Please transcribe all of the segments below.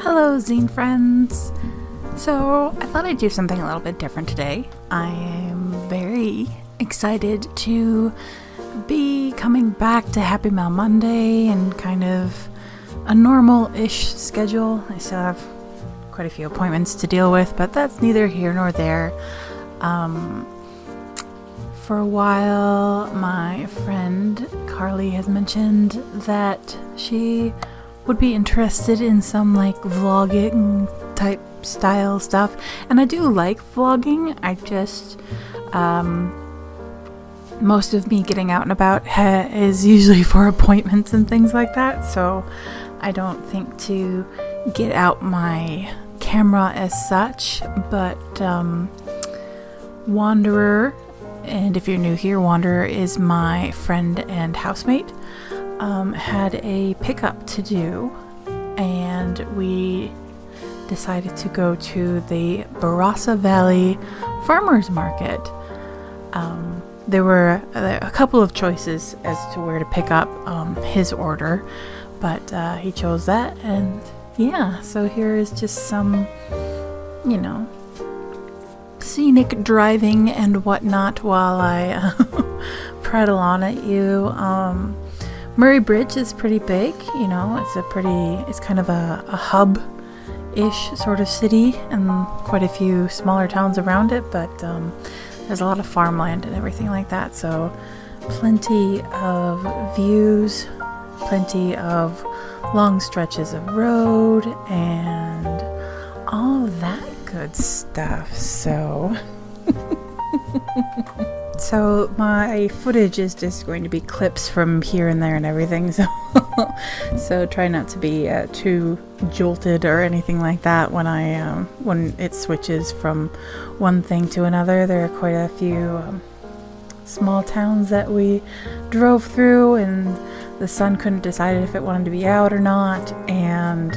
Hello, zine friends. So, I thought I'd do something a little bit different today. I am very excited to be coming back to Happy Mail Monday and kind of a normal-ish schedule. I still have quite a few appointments to deal with, but that's neither here nor there. For a while, my friend Carly has mentioned that she would be interested in some vlogging type style stuff, and I do like vlogging. I just most of me getting out and about is usually for appointments and things like that, so I don't think to get out my camera as such. But Wanderer, and if you're new here, Wanderer is my friend and housemate, had a pickup to do, and we decided to go to the Barossa Valley Farmers Market. There were a couple of choices as to where to pick up his order, but he chose that, and yeah, so here is just some, scenic driving and whatnot while I prattle on at you. Murray Bridge is pretty big, it's kind of a hub-ish sort of city, and quite a few smaller towns around it, but there's a lot of farmland and everything like that, so plenty of views, plenty of long stretches of road, and all of that good stuff. So my footage is just going to be clips from here and there and everything, so try not to be too jolted or anything like that when it switches from one thing to another. There are quite a few small towns that we drove through, and the sun couldn't decide if it wanted to be out or not, and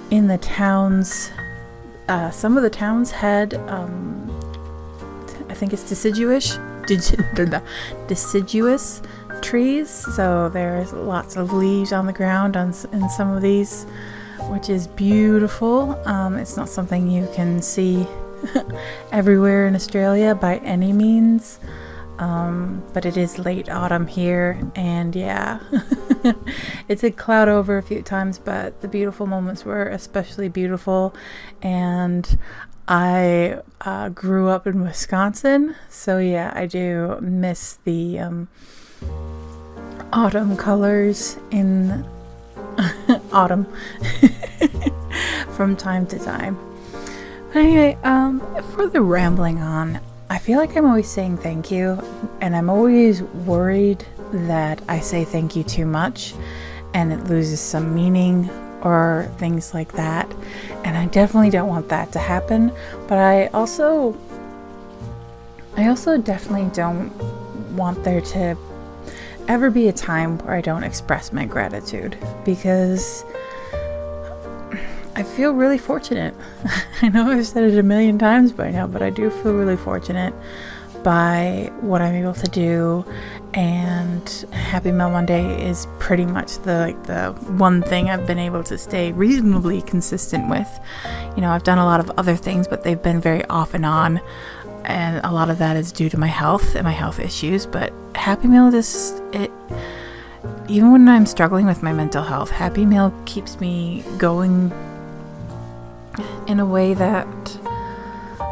in the towns, some of the towns had I think it's deciduous trees, so there's lots of leaves on the ground in some of these, which is beautiful. It's not something you can see everywhere in Australia by any means, but it is late autumn here, and yeah, it did cloud over a few times, but the beautiful moments were especially beautiful. And I grew up in Wisconsin, so yeah, I do miss the autumn colors in autumn from time to time. But anyway, for the rambling on, I feel like I'm always saying thank you, and I'm always worried that I say thank you too much and it loses some meaning or things like that, and I definitely don't want that to happen. But I also definitely don't want there to ever be a time where I don't express my gratitude, because I feel really fortunate. I know I've said it a million times by now, but I do feel really fortunate by what I'm able to do, and Happy Mail Monday is pretty much the one thing I've been able to stay reasonably consistent with. I've done a lot of other things, but they've been very off and on, and a lot of that is due to my health and my health issues. But Happy Mail, even when I'm struggling with my mental health, Happy Mail keeps me going in a way that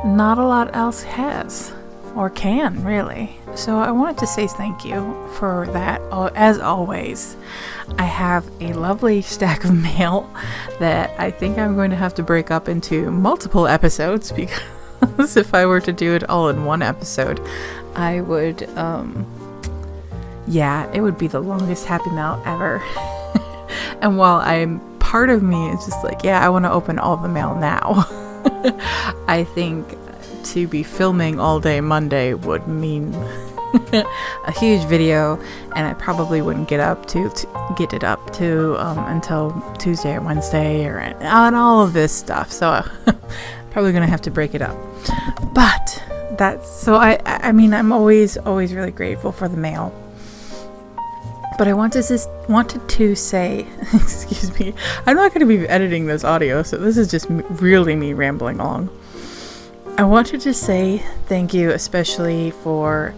not a lot else has, or can, really. So I wanted to say thank you for that. As always, I have a lovely stack of mail that I think I'm going to have to break up into multiple episodes, because if I were to do it all in one episode, I would, it would be the longest Happy Mail ever. And while part of me is just I want to open all the mail now, I think to be filming all day Monday would mean a huge video, and I probably wouldn't get it up to until Tuesday or Wednesday and all of this stuff, so probably gonna have to break it up. But that's so I'm always really grateful for the mail. But I wanted to say, excuse me, I'm not going to be editing this audio, so this is just really me rambling along. I wanted to say thank you, especially for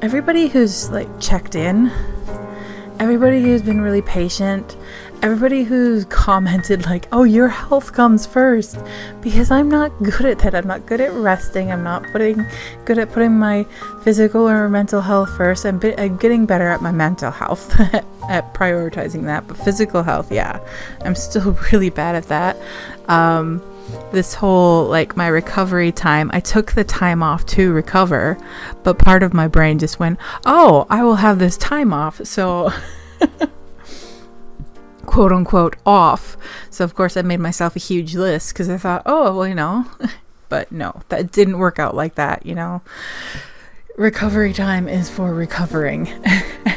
everybody who's like checked in, everybody who's been really patient, everybody who's commented like, oh, your health comes first, because I'm not good at that. I'm not good at resting. I'm not good at putting my physical or mental health first. I'm getting better at my mental health at prioritizing that, but physical health, yeah, I'm still really bad at that. This whole, like, my recovery time, I took the time off to recover, but part of my brain just went, oh, I will have this time off, so quote unquote off. So of course I made myself a huge list because I thought, oh, well, but no, that didn't work out like that. Recovery time is for recovering,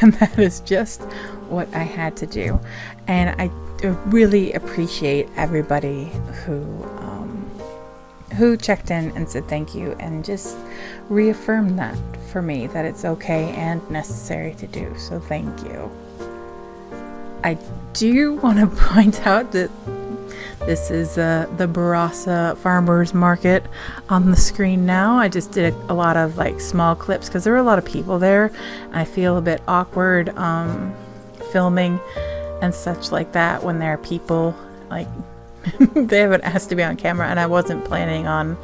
and that is just what I had to do. And I really appreciate everybody who checked in and said thank you and just reaffirmed that for me, that it's okay and necessary to do. So thank you. I do want to point out that this is the Barossa Farmers Market on the screen now. I just did a lot of like small clips because there were a lot of people there. I feel a bit awkward filming and such like that when there are people like they haven't asked to be on camera, and I wasn't planning on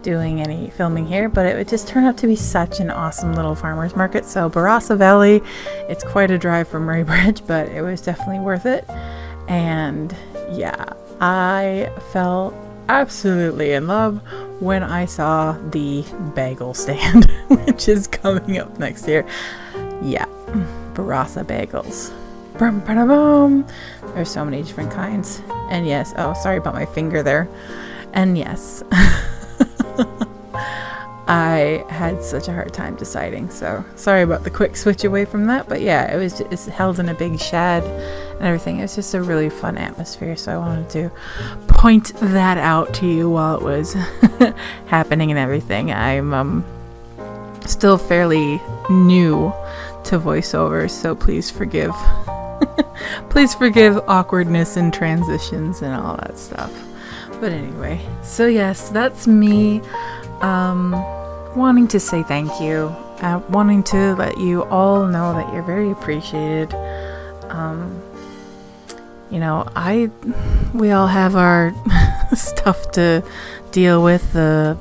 doing any filming here, but it just turned out to be such an awesome little farmers market. So Barossa Valley, it's quite a drive from Murray Bridge, but it was definitely worth it. And yeah, I fell absolutely in love when I saw the bagel stand, which is coming up next year. Yeah, Barossa bagels. Brum, brum, brum. There's so many different kinds. And yes, oh, sorry about my finger there. And yes, I had such a hard time deciding, so sorry about the quick switch away from that. But yeah, it's held in a big shed and everything. It was just a really fun atmosphere, so I wanted to point that out to you while it was happening and everything. I'm still fairly new to voiceovers, so please forgive please forgive awkwardness and transitions and all that stuff. But anyway, so yes, that's me wanting to say thank you, wanting to let you all know that you're very appreciated. We all have our stuff to deal with, the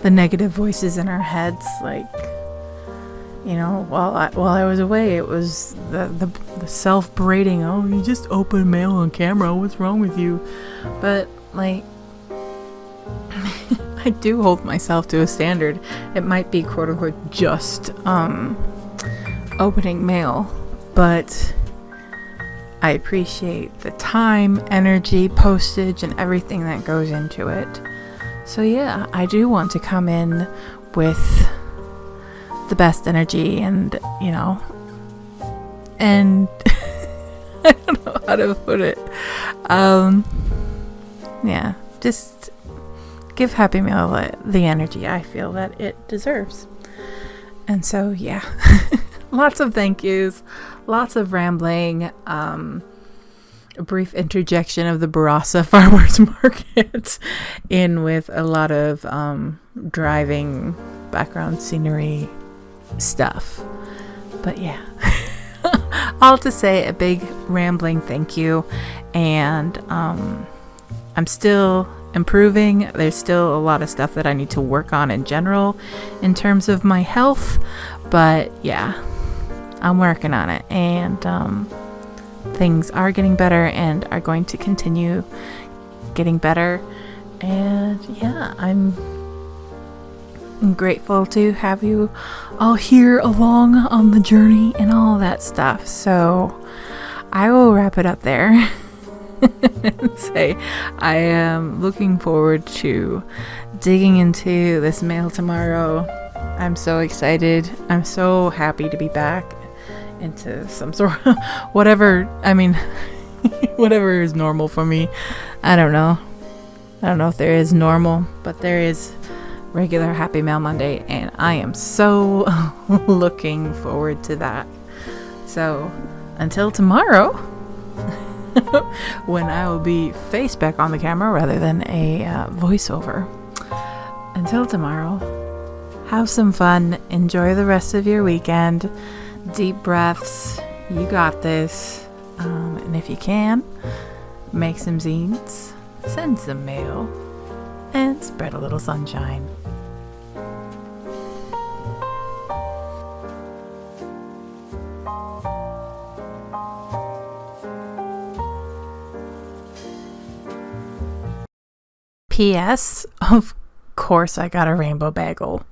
negative voices in our heads, like, while I was away, it was the self-berating, oh, you just open mail on camera, what's wrong with you? But like, I do hold myself to a standard. It might be quote unquote just opening mail, but I appreciate the time, energy, postage, and everything that goes into it. So yeah, I do want to come in with the best energy and and I don't know how to put it. Yeah, just give Happy Meal the energy I feel that it deserves. And so yeah, lots of thank yous, lots of rambling, a brief interjection of the Barossa Farmers Market in with a lot of driving background scenery stuff. But yeah, all to say a big rambling thank you. And I'm still improving. There's still a lot of stuff that I need to work on in general in terms of my health, but yeah, I'm working on it, and things are getting better and are going to continue getting better. And yeah, I'm grateful to have you all here along on the journey and all that stuff. So I will wrap it up there and say I am looking forward to digging into this mail tomorrow. I'm so excited. I'm so happy to be back into some sort of whatever is normal for me. I don't know if there is normal, but there is regular Happy Mail Monday, and I am so looking forward to that. So until tomorrow, when I will be face back on the camera rather than a voiceover. Until tomorrow, have some fun. Enjoy the rest of your weekend. Deep breaths. You got this. And if you can, make some zines, send some mail, and spread a little sunshine. P.S. Of course I got a rainbow bagel.